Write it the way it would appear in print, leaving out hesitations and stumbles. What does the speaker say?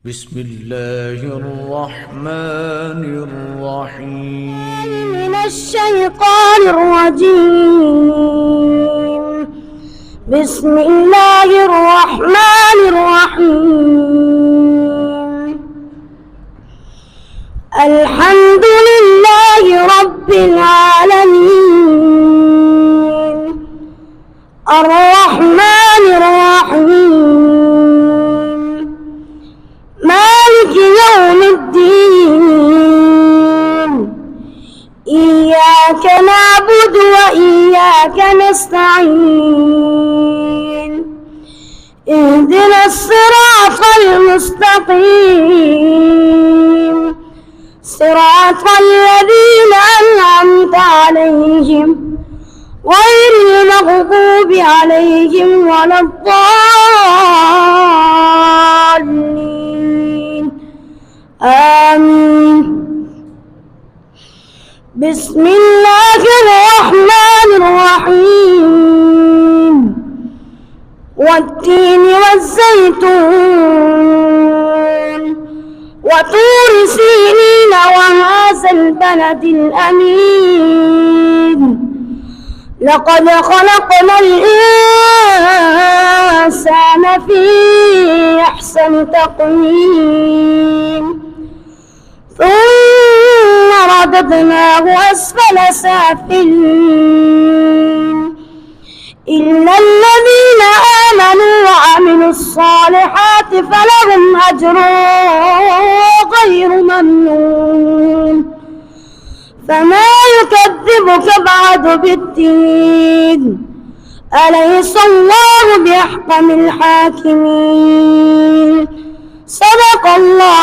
بسم الله الرحمن الرحيم. من الشيطان الرجيم. بسم الله الرحمن الرحيم. الحمد لله رب العالمين الرحمن الرحيم مالك يوم الدين. إياك نعبد وإياك نستعين. اهدنا الصراط المستقيم صراط الذين أنعمت عليهم غير المغضوب عليهم ولا الضالين. آمين. بسم الله الرحمن الرحيم. والتين والزيتون وطور سينين وهذا البلد الأمين. لقد خلقنا الإنسان في أحسن تقويم ثم رددناه أسفل سافلين إلا الذين آمنوا وعملوا الصالحات فلهم أجر غير ممنون. فما يكذبك بعد بالدين؟ أليس الله بأحكم الحاكمين؟ صدق الله